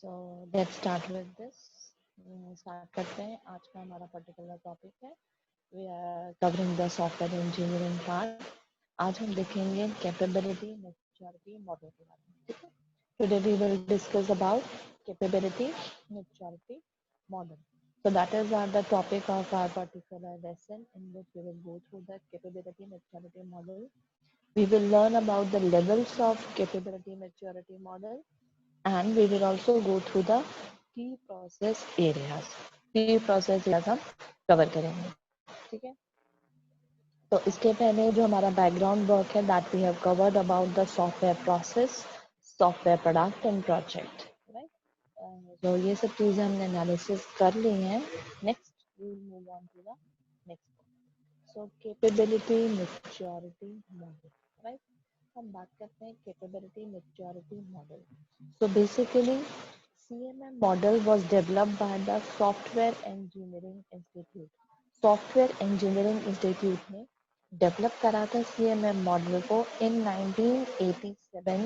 So let's start with this. Start करते हैं। आज का हमारा पर्टिकुलर टॉपिक है, we are covering the software engineering part. आज हम देखेंगे कैपेबिलिटी मैच्योरिटी मॉडल के बारे में, ठीक है। Today we will discuss about capability maturity model. So that is the topic of our particular lesson, in which we will go through the capability maturity model. We will learn about the levels of capability maturity model, and we will also go through the key process areas. Key process areas हम cover करेंगे, ठीक है। तो इसके पहले जो हमारा background work है, that we have covered about the software process, software product and project, right. तो ये सब चीज़ें हमने एनालिसिस कर ली हैं। Next we will move on to the next. So capability maturity model, right. हम बात करते हैं capability maturity model. So basically CMM model was developed by the Software Engineering Institute. Software Engineering Institute ने develop करा था CMM model को in 1987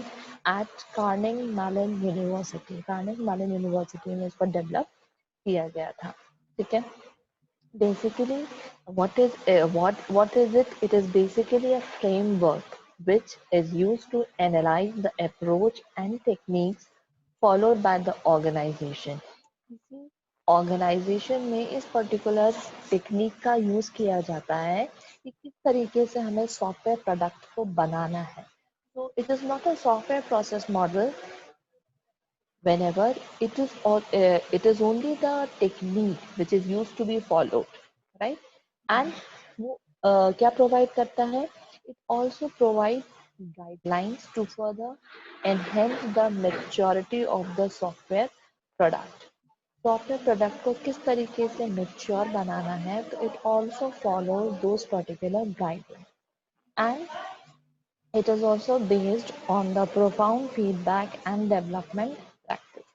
at Carnegie Mellon University. Carnegie Mellon University में इसको डेवलप किया गया था, ठीक है। Basically, what is it? It is basically a framework which is used to analyze the approach and techniques followed by the organization. किसी organisation में इस पर्टिकुलर टेक्निक का यूज किया जाता है कि किस तरीके से हमें सॉफ्टवेयर प्रोडक्ट को बनाना है। So it is not a software process model whenever it is only the technique which is used to be followed, right? And वो क्या प्रोवाइड करता है? It also provides guidelines to further enhance the maturity of the software product. Software product को किस तरीके से mature बनाना है, तो it also follows those particular guideline, and it is also based on the profound feedback and development practices.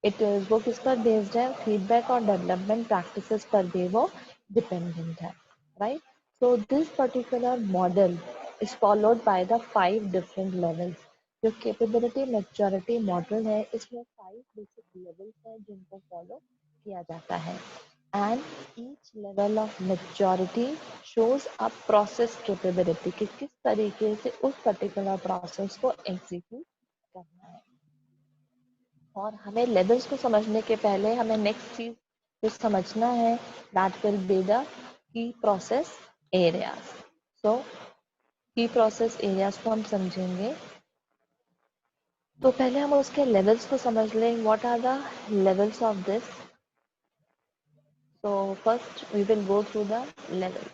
It is वो किस पर based है? फीडबैक और डेवलपमेंट प्रैक्टिसेस पर भी वो डिपेंडेंट है, right. So this particular model is followed by the 5 different levels. जो कैपेबिलिटी मैच्योरिटी मॉडल है, इसमें 5 बेसिक लेवल्स हैं जिनको फॉलो किया जाता है, and each level of maturity shows a process capability कि किस तरीके से उस पर्टिकुलर प्रोसेस को एग्जीक्यूट करना है। और हमें लेवल्स को समझने के पहले हमें नेक्स्ट चीज जो समझना है, that will be the key process areas. So key process areas को हम समझेंगे, तो पहले हम उसके लेवल्स को समझ लें। What are the levels of this? So first we will go through the levels.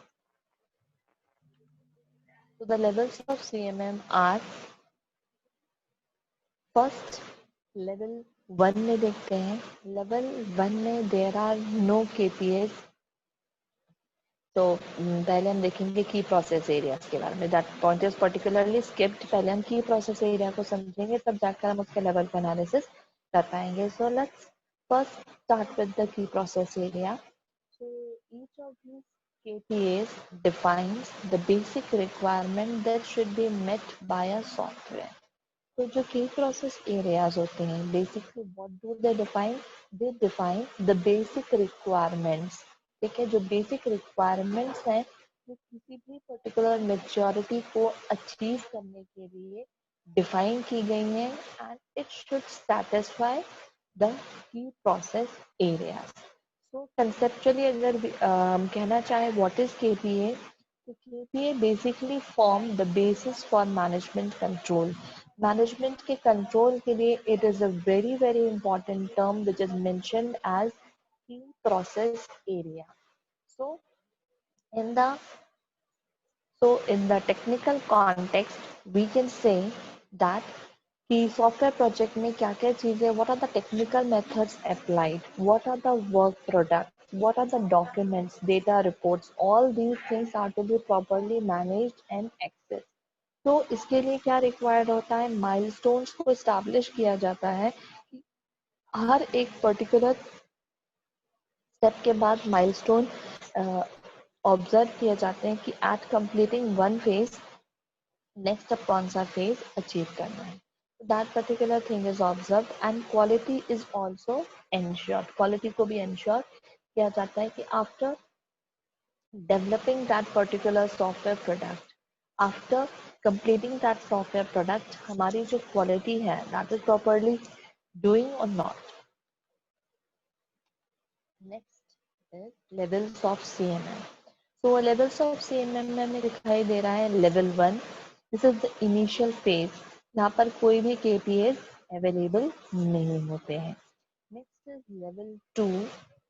So the levels of CMM are, first level 1 में देखते हैं। level 1 में there are no KPAs. तो पहले हम देखेंगे की प्रोसेस एरियाज के बारे में। That point is particularly skipped. पहले हम की प्रोसेस एरिया को समझेंगे, तब जाकर हम उसके लेवल का एनालिसिस कर पाएंगे। So let's first start with the key process area. So each of these KPAs defines the basic requirement that should be met by a software. तो जो की प्रोसेस एरियाज होते हैं, basically what do they define? They define the basic requirements, ठीक है। जो basic requirements हैं वो किसी भी पर्टिकुलर मेच्योरिटी को अचीव करने के लिए डिफाइन की गई हैं, and it should satisfy the key process areas. So conceptually अगर कहना चाहे व्हाट इज केपीए, तो KPA basically form the basis for management control. Management के कंट्रोल के लिए it is a very very important term which is mentioned as key process area. So in the in the technical context, we can say that कि software project में क्या क्या चीज़ें, what are the technical methods applied, what are the work product, what are the documents, data reports, all these things are to be properly managed and access. तो इसके लिए क्या required होता है? माइलस्टोन्स को इस्टेब्लिश किया जाता है कि हर एक पर्टिकुलर स्टेप के बाद माइलस्टोन ऑब्जर्व किए जाते हैं कि at completing one phase next अब कौन सा फेज अचीव करना है. that particular thing is observed and quality is also ensured. Quality को भी ensure किया जाता है कि after developing that particular software product, after completing that software product, हमारी जो quality है that is properly doing or not. Next is levels of CMM. So levels of CMM में हमें दिखाई दे रहा है level 1. This is the initial phase. यहाँ पर कोई भी KPAs available नहीं होते हैं. Next is level 2.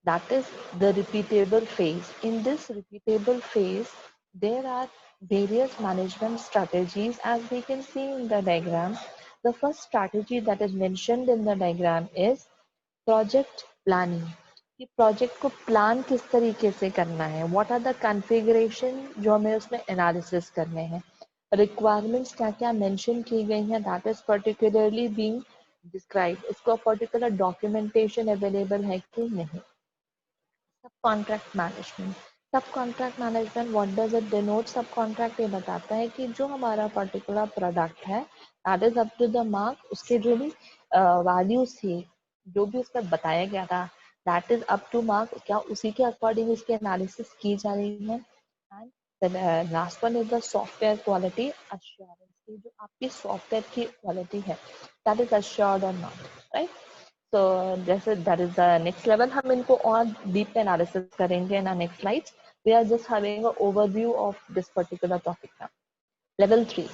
That is the repeatable phase. In this repeatable phase, there are various management strategies as we can see in the diagram. The first strategy that is mentioned in the diagram is project planning. कि project को plan किस तरीके से करना है, what are the configuration जो हमें उसमें एनालिसिस करने हैं, रिक्वायरमेंट्स क्या क्या मेंशन की गई हैं, that is particularly being describe, उसको पर्टिकुलर डॉक्यूमेंटेशन अवेलेबल है कि नहीं. Subcontract management. Subcontract management what does it denote? Subcontract ये बताता है कि जो हमारा पर्टिकुलर प्रोडक्ट है that is up to the mark, उसके जो भी वैल्यूज थी, जो भी उसमें बताया गया था that is up to mark, क्या उसी के अकॉर्डिंग उसकी एनालिसिस की जा रही है. And last one is the software quality assurance, की जो आपकी सॉफ्टवेयर की क्वालिटी है दैट इज अश्योर्ड और नॉट, राइट. तो जैसे that is the next level, हम इनको और डीप एनालिसिस करेंगे in next slides. We are just having a overview of this particular topic now. Level 3.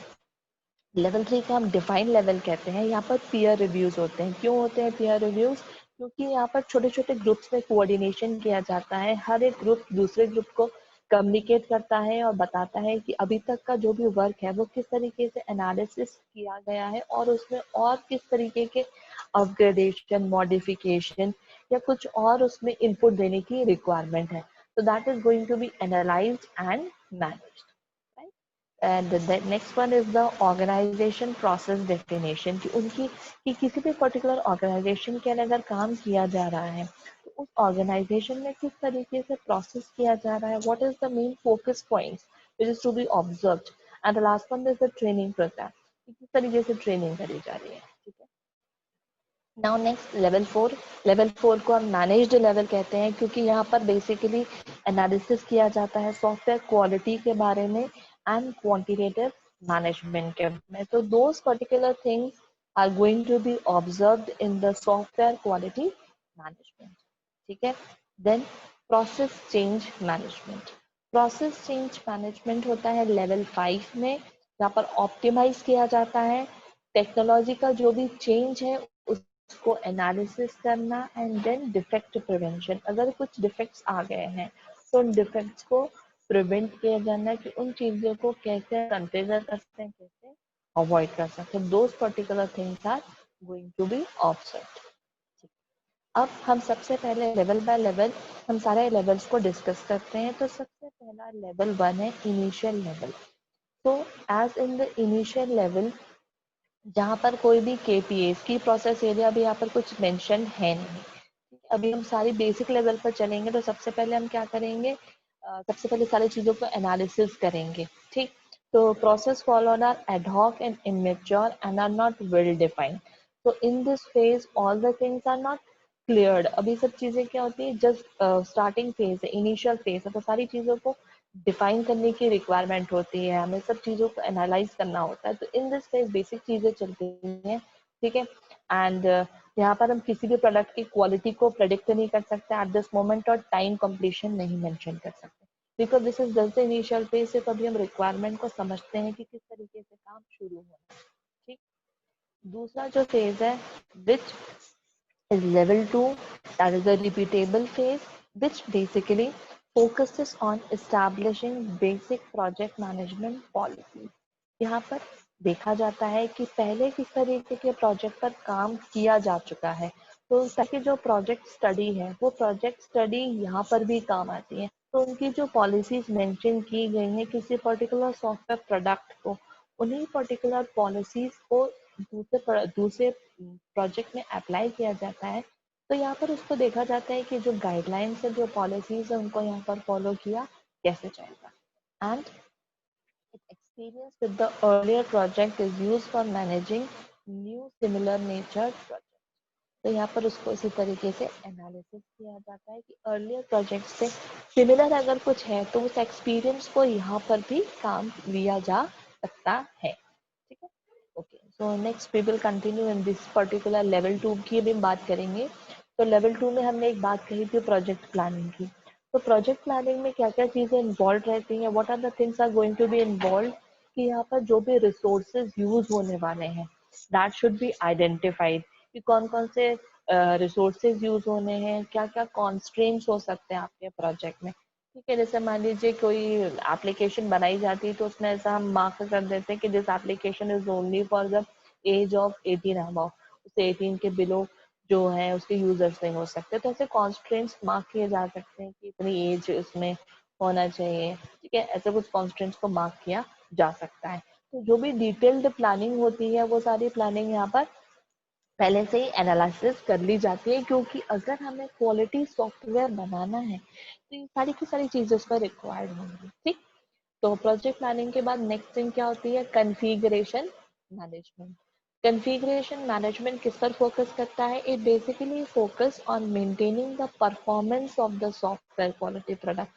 Level 3 को हम डिफाइन लेवल कहते हैं. यहाँ पर पीयर रिव्यूज होते हैं. क्यों होते हैं पीयर रिव्यूज? क्योंकि यहाँ पर छोटे छोटे ग्रुप्स में कोऑर्डिनेशन किया जाता है. हर एक ग्रुप दूसरे ग्रुप को कम्युनिकेट करता है और बताता है कि अभी तक का जो भी वर्क है वो किस तरीके से एनालिसिस किया गया है और उसमें और किस तरीके के अपग्रेडेशन, मॉडिफिकेशन या कुछ और उसमें इनपुट देने की रिक्वायरमेंट है. तो that is going to be analysed and managed. And the next one is the organisation process definition, कि उनकी कि किसी भी पर्टिकुलर ऑर्गेनाइजेशन के लिए अगर काम किया जा रहा है तो उस ऑर्गेनाइजेशन में किस तरीके से प्रोसेस किया जा रहा है, what is the main focus points which is to be observed. And the last one is the training programme, कि किस तरीके से ट्रेनिंग करी जा रही है. ठीक है. Now next level 4. लेवल 4 को हम मैनेज्ड लेवल कहते हैं क्योंकि यहाँ पर बेसिकली एनालिसिस किया जाता है सॉफ्टवेयर क्वालिटी के बारे में एंड क्वांटिटेटिव मैनेजमेंट के बारे में. तो those particular things are going to be observed in the software quality management. ठीक है. Then process change management. Process change management होता है लेवल 5 में, जहाँ पर ऑप्टिमाइज किया जाता है टेक्नोलॉजी का जो भी चेंज है उसको एनालिसिस करना एंड देन डिफेक्ट प्रिवेंशन. अगर कुछ डिफेक्ट्स आ गए हैं तो उन डिफेक्ट्स को प्रिवेंट किया जाना, कि उन चीज़ों को कैसे कॉन्फ़िगर कर सकते हैं, कैसे अवॉइड कर सकते हैं. Those particular things are going to be observed. अब हम सबसे पहले लेवल बाय लेवल हम सारे लेवल्स को डिस्कस करते हैं. तो सबसे पहला लेवल 1 है इनिशियल लेवल. तो as in the initial level जहाँ पर कोई भी KPAs की प्रोसेस एरिया भी यहाँ पर कुछ मेंशन है नहीं. अभी हम सारी बेसिक लेवल पर चलेंगे. तो सबसे पहले हम क्या करेंगे, सबसे पहले सारी चीज़ों को एनालिसिस करेंगे. ठीक. तो process followed are ad hoc and immature and are not well defined. तो in this phase all the things are not cleared. अभी सब चीज़ें क्या होती है, जस्ट स्टार्टिंग फेज है, इनिशियल फेज है. तो सारी चीज़ों को डिफाइन करने की रिक्वायरमेंट होती है, हमें सब चीज़ों को एनालाइज करना होता है. तो इन दिस फेज बेसिक चीज़ें चलती हैं. ठीक है. एंड यहाँ पर हम किसी भी प्रोडक्ट की क्वालिटी को प्रेडिक्ट नहीं कर सकते एट दिस मोमेंट और टाइम कंप्लीशन नहीं मेंशन कर सकते because this is just the initial phase. से अभी हम रिक्वायरमेंट को समझते हैं कि किस तरीके से काम शुरू होना है. ठीक. दूसरा जो फेज है विच is level 2, that is the repeatable phase, which basically focuses on establishing basic project management policies. यहाँ पर देखा जाता है कि पहले किस तरीके के प्रोजेक्ट पर काम किया जा चुका है. तो ताकि जो प्रोजेक्ट स्टडी है वो प्रोजेक्ट स्टडी यहाँ पर भी काम आती है. तो उनकी जो पॉलिसीज मेंशन की गई हैं किसी पर्टिकुलर सॉफ्टवेयर प्रोडक्ट को, उन्हीं पर्टिकुलर पॉलिसीज को दूसरे प्रोजेक्ट में अप्लाई किया जाता है. तो यहाँ पर उसको देखा जाता है कि जो गाइडलाइंस है, जो पॉलिसीज है, उनको यहाँ पर फॉलो किया कैसे जाएगा. And experience with the earlier project is used for managing new similar nature project. तो यहाँ पर उसको इसी तरीके से एनालिसिस किया जाता है कि अर्लियर प्रोजेक्ट से सिमिलर अगर कुछ है तो उस एक्सपीरियंस को यहाँ पर भी काम लिया जा सकता है। ठीक है, okay. So next we will continue in this particular level 2 की भी हम बात करेंगे। तो लेवल 2 में हमने एक बात कही थी प्रोजेक्ट प्लानिंग की। तो प्रोजेक्ट प्लानिंग में क्या क्या चीजें इन्वॉल्व रहती हैं, what are the things are going to be involve, कि यहाँ पर जो भी रिसोर्सेज यूज होने वाले हैं दैट शुड बी आइडेंटिफाइड, कि कौन कौन से रिसोर्सेज यूज होने हैं, क्या क्या कॉन्स्ट्रेंट्स हो सकते हैं आपके प्रोजेक्ट में। ठीक है, जैसे मान लीजिए कोई एप्लीकेशन बनाई जाती है तो उसमें ऐसा हम मार्क कर देते हैं कि this application is only for the age of 18 above, उससे 18 के बिलो जो है उसके यूजर्स नहीं हो सकते। तो ऐसे कॉन्स्ट्रेंट्स मार्क किए जा सकते हैं कि इतनी एज उसमें होना चाहिए। ठीक है, ऐसे कुछ कॉन्स्ट्रेंट्स को मार्क किया जा सकता है। तो जो भी डिटेल्ड प्लानिंग होती है वो सारी प्लानिंग यहाँ पर पहले से ही एनालिसिस कर ली जाती है, क्योंकि अगर हमें क्वालिटी सॉफ्टवेयर बनाना है तो ये सारी की सारी चीजें उस पर रिक्वायर्ड होंगी। ठीक, तो प्रोजेक्ट प्लानिंग के बाद नेक्स्ट थिंग क्या होती है, कॉन्फ़िगरेशन मैनेजमेंट। कॉन्फ़िगरेशन मैनेजमेंट किस पर फोकस करता है, it basically focus on maintaining the performance of the software quality product.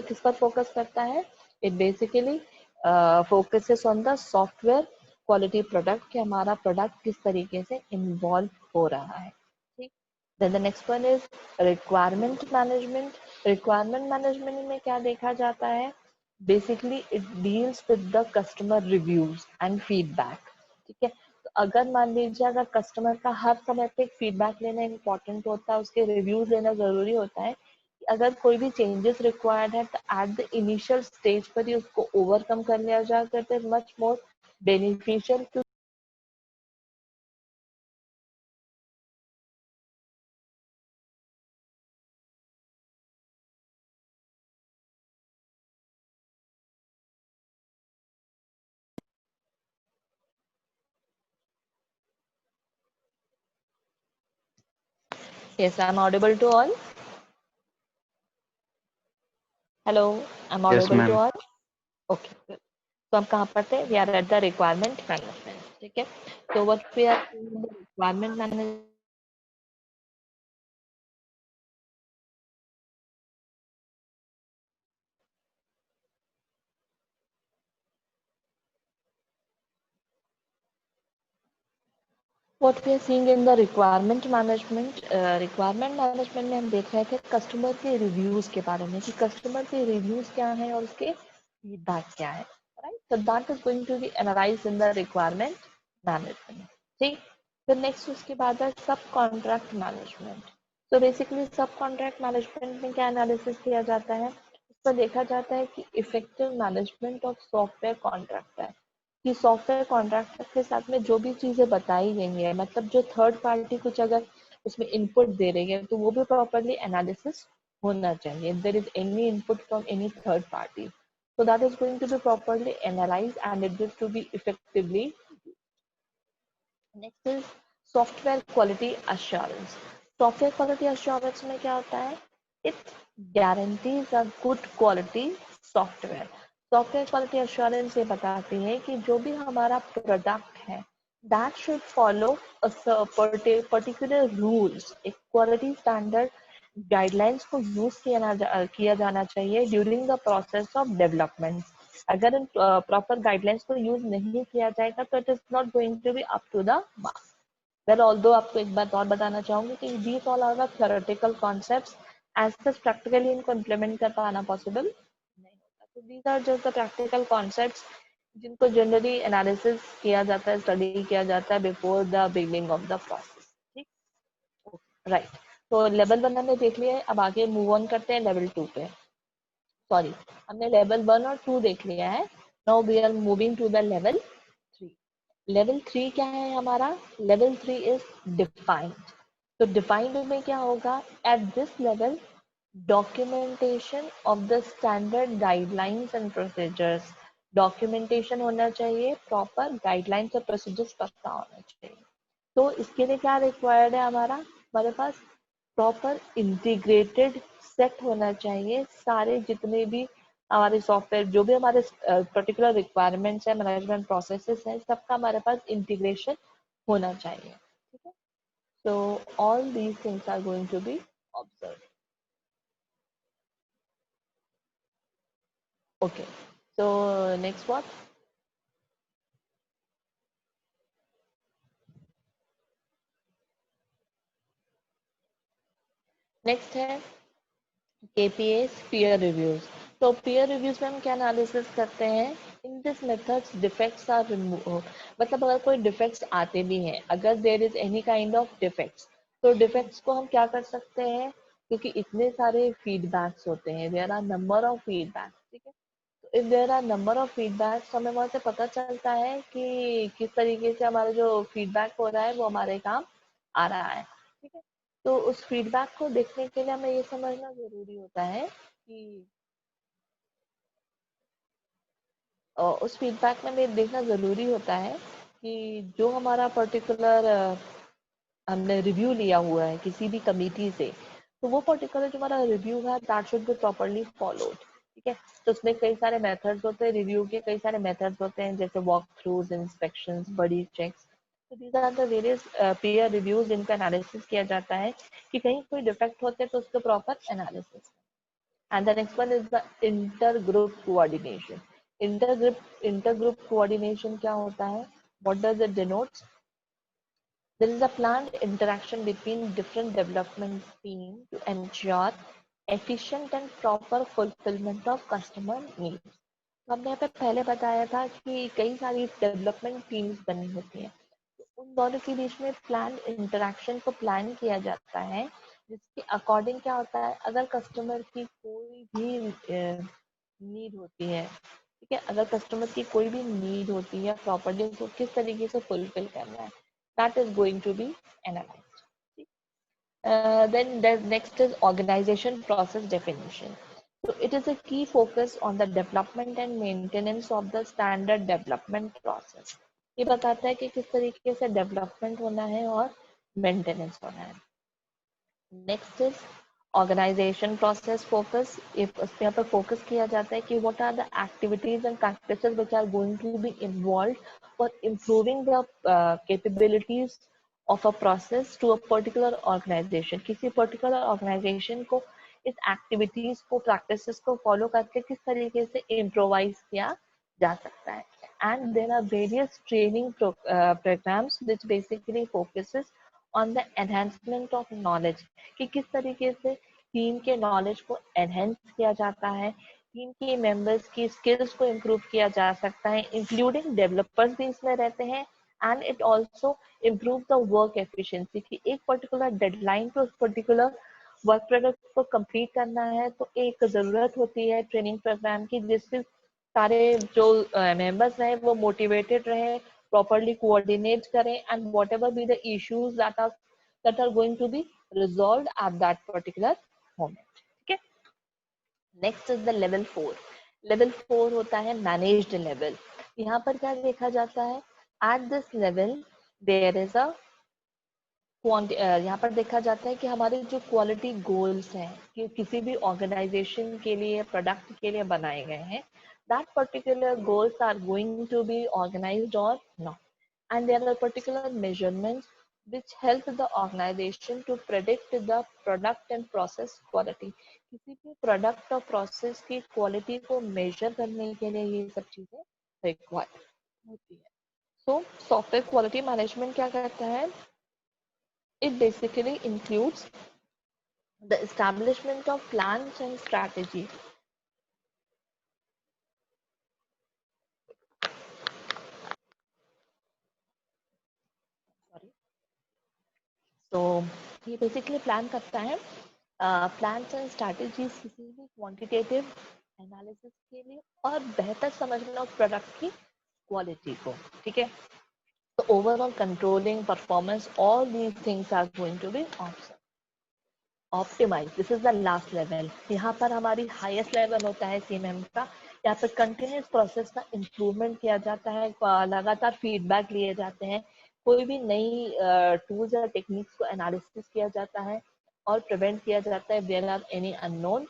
किस पर फोकस करता है, it basically focuses on the software quality product, कि हमारा प्रोडक्ट किस तरीके से इन्वॉल्व हो रहा है। ठीक, then the next one is requirement management. Requirement management में क्या देखा जाता है, basically it deals with the customer reviews and feedback. ठीक है, तो अगर मान लीजिए अगर कस्टमर का हर समय पे फीडबैक लेना इम्पोर्टेंट होता है, उसके रिव्यूज लेना जरूरी होता है, कि अगर कोई भी चेंजेस रिक्वायर्ड है तो एट द इनिशियल स्टेज पर ही उसको ओवरकम कर लिया जाए, करते much more beneficial. Yes, I'm audible to all. Hello, I'm Yes, audible to ma'am. all. Okay, good. तो हम कहाँ पर थे, we are at the requirement management. ठीक है, तो what we are requirement management, what we are seeing in the requirement management में हम देख रहे थे कस्टमर के रिव्यूज के बारे में, कि कस्टमर के रिव्यूज क्या हैं और उसके फीडबैक क्या है। Right, so that is going to be analyzed in the requirement management। ठीक, फिर नेक्स्ट उसके बाद है सब कॉन्ट्रैक्ट मैनेजमेंट। तो बेसिकली सब कॉन्ट्रैक्ट मैनेजमेंट में क्या एनालिसिस किया जाता है, उस पर देखा जाता है कि effective management of software contract है, कि सॉफ्टवेयर कॉन्ट्रैक्टर के साथ में जो भी चीजें बताई गई है, मतलब जो थर्ड पार्टी कुछ अगर उसमें इनपुट दे रही है तो वो भी प्रॉपरली एनालिसिस होना चाहिए। There is any input from any third party, so that is going to be properly analyzed and it is to be effectively। Next is software quality assurance. Software quality assurance में क्या होता है, it guarantees a good quality software. Software quality assurance ये बताती है कि जो भी हमारा प्रोडक्ट है that should follow particular rules, एक क्वालिटी स्टैंडर्ड गाइडलाइंस को यूज किया जाना चाहिए during the process of development. अगर इन प्रॉपर गाइडलाइंस को यूज नहीं किया जाएगा तो it is not going to be up to the mark. Well although आपको एक बात और बताना चाहूंगी कि these all are the theoretical concepts, as such practically इनको इम्प्लीमेंट कर पाना पॉसिबल नहीं होता। तो these are just the practical concepts जिनको जनरली एनालिसिस किया जाता है, स्टडी किया जाता है before the beginning of the process. ठीक, राइट। तो लेवल 1 हमने देख लिया है, अब आगे मूव ऑन करते हैं लेवल 2 पे। सॉरी, हमने लेवल 1 और 2 देख लिया है, now we are moving to the level 3। Level 3 क्या है हमारा, लेवल 3 इज डिफाइंड। तो डिफाइंड में क्या होगा, at this level documentation of the standard guidelines and procedures. Documentation होना चाहिए, प्रॉपर गाइडलाइंस और प्रोसीजर्स पता होना चाहिए। तो इसके लिए क्या रिक्वायर्ड है हमारे पास प्रॉपर इंटीग्रेटेड सेट होना चाहिए। सारे जितने भी हमारे सॉफ्टवेयर जो भी हमारे पर्टिकुलर रिक्वायरमेंट्स है, मैनेजमेंट प्रोसेसेस है, सबका हमारे पास इंटीग्रेशन होना चाहिए, ठीक है। So all these things are going to be observed. Okay. So next what? Next है KPAs peer reviews. तो peer reviews में हम क्या एनालिसिस करते हैं? In this methods defects are remove, मतलब अगर कोई डिफेक्ट्स आते भी हैं, अगर there is any kind of defects, तो डिफेक्ट्स को हम क्या कर सकते हैं, क्योंकि इतने सारे फीडबैक्स होते हैं, there are number of feedbacks, ठीक है। तो if there are number of feedbacks, हमें वहां से पता चलता है कि किस तरीके से हमारा जो फीडबैक हो रहा है वो हमारे काम आ रहा है, ठीक है। तो उस फीडबैक को देखने के लिए हमें ये समझना जरूरी होता है कि उस फीडबैक में हमें देखना जरूरी होता है कि जो हमारा पर्टिकुलर हमने रिव्यू लिया हुआ है किसी भी कमिटी से, तो वो पर्टिकुलर जो हमारा रिव्यू है that should be properly followed, ठीक है। तो उसमें कई सारे मेथड्स होते हैं, रिव्यू के कई सारे मेथड्स होते हैं, जैसे walkthroughs, inspections, buddy checks. तो these are the various peer reviews जिनका एनालिसिस किया जाता है कि कहीं कोई डिफेक्ट होते हैं तो उसका proper analysis. And the next one is the intergroup coordination. Intergroup coordination क्या होता है? What does it denote? There is a planned interaction between different development teams to ensure efficient and proper fulfillment of customer needs. तो हमने यहाँ पे पहले बताया था कि कई सारी डेवलपमेंट टीम्स बनी होती हैं, तो उन दोनों के बीच में प्लान इंटरेक्शन को प्लान किया जाता है, जिसके अकॉर्डिंग क्या होता है, अगर कस्टमर की कोई भी नीड होती है, ठीक है, अगर कस्टमर की कोई भी नीड होती है प्रॉपर्ली उसको किस तरीके से फुलफिल करना है, that is going to be analysed. Then the next is organization process definition. So it is a key focus on the development and maintenance of the standard development process. ये बताता है कि किस तरीके से डेवलपमेंट होना है और मेंटेनेंस होना है। Next is organisation process focus. यहाँ पर फोकस किया जाता है कि what are the activities and practices which are going to be involve for improving the capabilities of a process to a particular organisation. किसी पर्टिकुलर ऑर्गेनाइजेशन को इस activities को प्रैक्टिसेस को फॉलो करके किस तरीके से इम्प्रोवाइज किया जा सकता है। And there are various training programmes which basically focuses on the enhancement of knowledge, कि किस तरीके से टीम के नॉलेज को एनहेंस किया जाता है, टीम के मेंबर्स की स्किल्स को इम्प्रूव किया जा सकता है, इंक्लूडिंग डेवलपर्स भी इसमें रहते हैं। And it also improve the work efficiency, कि एक पर्टिकुलर डेडलाइन पे उस पर्टिकुलर वर्क प्रोडक्ट को कंप्लीट करना है, तो एक जरूरत होती है ट्रेनिंग प्रोग्राम की, जिससे सारे जो मेंबर्स रहे वो मोटिवेटेड रहे, properly coordinate करें, and whatever be the issues that are going to be resolved at that particular moment, ठीक है। Next is the level 4। Level 4 होता है मैनेज्ड लेवल। यहाँ पर क्या देखा जाता है, at this level there is a यहाँ पर देखा जाता है कि हमारे जो क्वालिटी गोल्स हैं कि किसी भी ऑर्गेनाइजेशन के लिए प्रोडक्ट के लिए बनाए गए हैं, that particular goals are going to be organised और not, and there are particular measurements which help the organization to predict the product and process quality। किसी भी प्रोडक्ट और प्रोसेस की क्वालिटी को मेजर करने के लिए ये सब चीजें रिक्वायर्ड होती है। सो सॉफ्टवेयर क्वालिटी मैनेजमेंट क्या करता है, it basically includes the establishment of plans and strategy। तो ये बेसिकली प्लान करता है प्लान्स एंड स्ट्रैटेजीज किसी भी क्वांटिटेटिव एनालिसिस के लिए और बेहतर समझना उस प्रोडक्ट की क्वालिटी को, ठीक है। तो overall controlling performance, all these things are going to be optimise. This is the last level. यहाँ पर हमारी हाईएस्ट लेवल होता है CMM का। यहाँ पर कंटिन्यूस प्रोसेस का इम्प्रूवमेंट किया जाता है, लगातार फीडबैक लिए जाते हैं, कोई भी नई टूल्स या टेक्निक्स को एनालिसिस किया जाता है और प्रिवेंट किया जाता है there are any unknown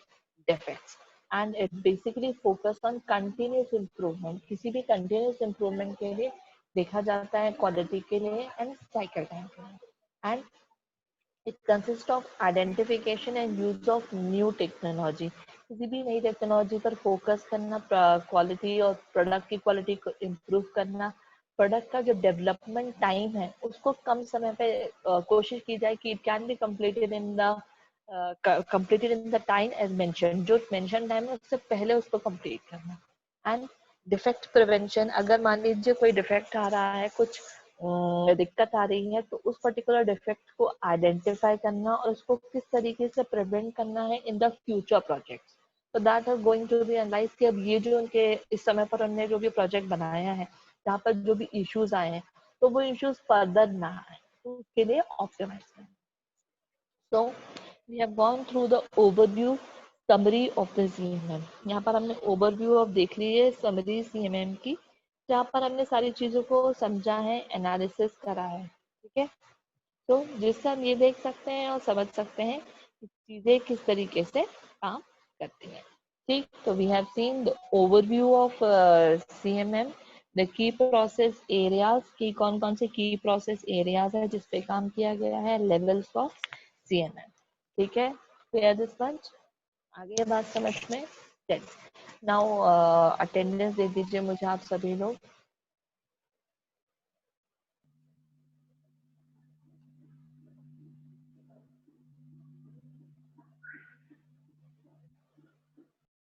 defects. And it basically focus on continuous improvement. किसी भी कंटिन्यूस इम्प्रूवमेंट के लिए देखा जाता है क्वालिटी के लिए एंड साइकिल टाइम के लिए। And it consist of identification and use of new technology. किसी भी नई टेक्नोलॉजी पर फोकस करना, क्वालिटी और प्रोडक्ट की क्वालिटी को इम्प्रूव करना, प्रोडक्ट का जो डेवलपमेंट टाइम है उसको कम समय पे कोशिश की जाए कि it can be completed in the time as mentioned, जो मेंशन टाइम है उससे पहले उसको कंप्लीट करना। एंड डिफेक्ट प्रिवेंशन, अगर मान लीजिए कोई डिफेक्ट आ रहा है, कुछ दिक्कत आ रही है, तो उस पर्टिकुलर डिफेक्ट को आइडेंटिफाई करना और उसको किस तरीके से प्रिवेंट करना है इन द फ्यूचर प्रोजेक्ट्स। तो that are going to be analyse कि अब ये जो उनके इस समय पर उन्होंने जो भी प्रोजेक्ट बनाया है, जहाँ पर जो भी इश्यूज आए हैं, तो वो इश्यूज फर्दर ना आए, तो उसके लिए ऑप्टिमाइज करना। So we have gone through the overview summary of the CMM। यहाँ पर हमने overview of देख ली है summary CMM की, जहाँ पर हमने सारी चीजों को समझा है, एनालिसिस करा है। ठीक है, तो जिससे हम ये देख सकते हैं और समझ सकते हैं कि चीजें किस तरीके से काम करती हैं। ठीक, तो we have seen the overview of CMM, the key process areas की कौन कौन से की प्रोसेस एरियाज है जिस पे काम किया गया है, लेवल्स ऑफ CMM। ठीक है, क्लियर दिस मच? आगे ये बात समझ में? चलिए, नाउ अटेंडेंस दे दीजिए मुझे आप सभी लोग।